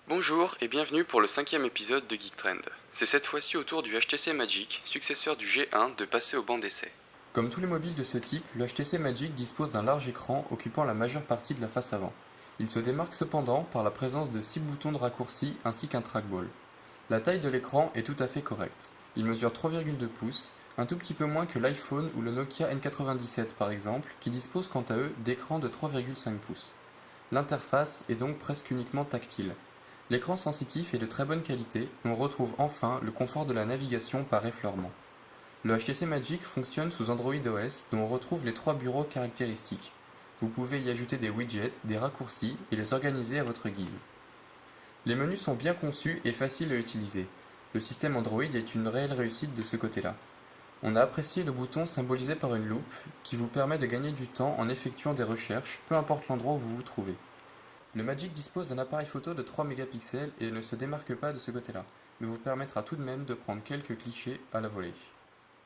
Bonjour et bienvenue pour le 5e épisode de Geek Trend. C'est cette fois-ci au tour du HTC Magic, successeur du G1, de passer au banc d'essai. Comme tous les mobiles de ce type, le HTC Magic dispose d'un large écran occupant la majeure partie de la face avant. Il se démarque cependant par la présence de 6 boutons de raccourci ainsi qu'un trackball. La taille de l'écran est tout à fait correcte. Il mesure 3,2 pouces, un tout petit peu moins que l'iPhone ou le Nokia N97 par exemple, qui disposent quant à eux d'écrans de 3,5 pouces. L'interface est donc presque uniquement tactile. L'écran sensitif est de très bonne qualité et on retrouve enfin le confort de la navigation par effleurement. Le HTC Magic fonctionne sous Android OS dont on retrouve les 3 bureaux caractéristiques. Vous pouvez y ajouter des widgets, des raccourcis et les organiser à votre guise. Les menus sont bien conçus et faciles à utiliser. Le système Android est une réelle réussite de ce côté-là. On a apprécié le bouton symbolisé par une loupe qui vous permet de gagner du temps en effectuant des recherches, peu importe l'endroit où vous vous trouvez. Le Magic dispose d'un appareil photo de 3 mégapixels et ne se démarque pas de ce côté-là, mais vous permettra tout de même de prendre quelques clichés à la volée.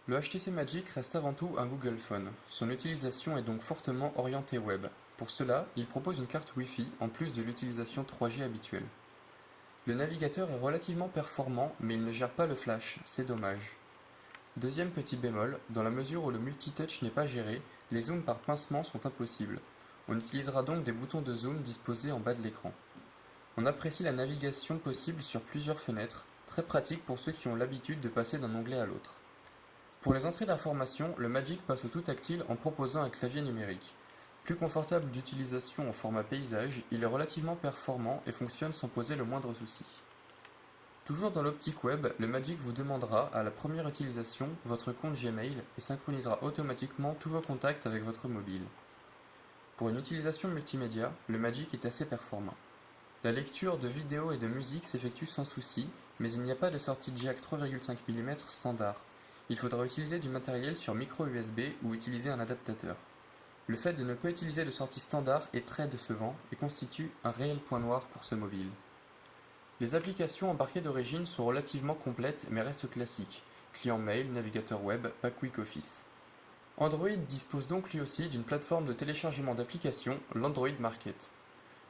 Le HTC Magic reste avant tout un Google Phone. Son utilisation est donc fortement orientée web. Pour cela, il propose une carte Wi-Fi en plus de l'utilisation 3G habituelle. Le navigateur est relativement performant, mais il ne gère pas le flash, c'est dommage. Deuxième petit bémol, dans la mesure où le multitouch n'est pas géré, les zooms par pincement sont impossibles. On utilisera donc des boutons de zoom disposés en bas de l'écran. On apprécie la navigation possible sur plusieurs fenêtres, très pratique pour ceux qui ont l'habitude de passer d'un onglet à l'autre. Pour les entrées d'informations, le Magic passe au tout tactile en proposant un clavier numérique. Plus confortable d'utilisation au format paysage, il est relativement performant et fonctionne sans poser le moindre souci. Toujours dans l'optique web, le Magic vous demandera, à la première utilisation, votre compte Gmail et synchronisera automatiquement tous vos contacts avec votre mobile. Pour une utilisation multimédia, le Magic est assez performant. La lecture de vidéos et de musique s'effectue sans souci, mais il n'y a pas de sortie jack 3,5 mm standard. Il faudra utiliser du matériel sur micro USB ou utiliser un adaptateur. Le fait de ne pas utiliser de sortie standard est très décevant et constitue un réel point noir pour ce mobile. Les applications embarquées d'origine sont relativement complètes mais restent classiques. Client mail, navigateur web, pas Quick Office. Android dispose donc lui aussi d'une plateforme de téléchargement d'applications, l'Android Market.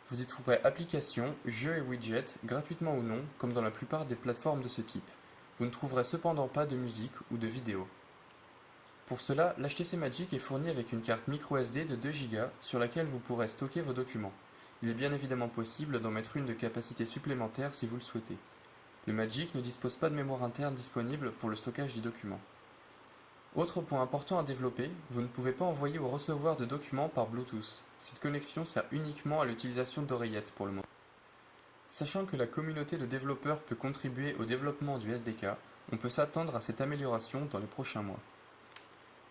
Vous y trouverez applications, jeux et widgets, gratuitement ou non, comme dans la plupart des plateformes de ce type. Vous ne trouverez cependant pas de musique ou de vidéo. Pour cela, l'HTC Magic est fourni avec une carte microSD de 2 Go sur laquelle vous pourrez stocker vos documents. Il est bien évidemment possible d'en mettre une de capacité supplémentaire si vous le souhaitez. Le Magic ne dispose pas de mémoire interne disponible pour le stockage des documents. Autre point important à développer, vous ne pouvez pas envoyer ou recevoir de documents par Bluetooth. Cette connexion sert uniquement à l'utilisation d'oreillettes pour le moment. Sachant que la communauté de développeurs peut contribuer au développement du SDK, on peut s'attendre à cette amélioration dans les prochains mois.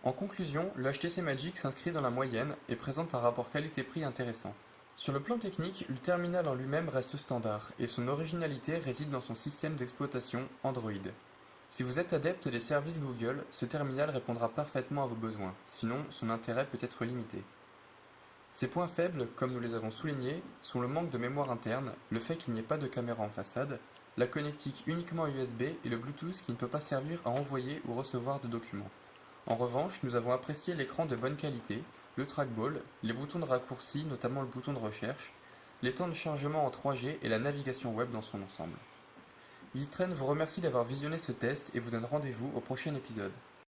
En conclusion, le HTC Magic s'inscrit dans la moyenne et présente un rapport qualité-prix intéressant. Sur le plan technique, le terminal en lui-même reste standard et son originalité réside dans son système d'exploitation Android. Si vous êtes adepte des services Google, ce terminal répondra parfaitement à vos besoins, sinon son intérêt peut être limité. Ses points faibles, comme nous les avons soulignés, sont le manque de mémoire interne, le fait qu'il n'y ait pas de caméra en façade, la connectique uniquement USB et le Bluetooth qui ne peut pas servir à envoyer ou recevoir de documents. En revanche, nous avons apprécié l'écran de bonne qualité, le trackball, les boutons de raccourci, notamment le bouton de recherche, les temps de chargement en 3G et la navigation web dans son ensemble. Geek Trend vous remercie d'avoir visionné ce test et vous donne rendez-vous au prochain épisode.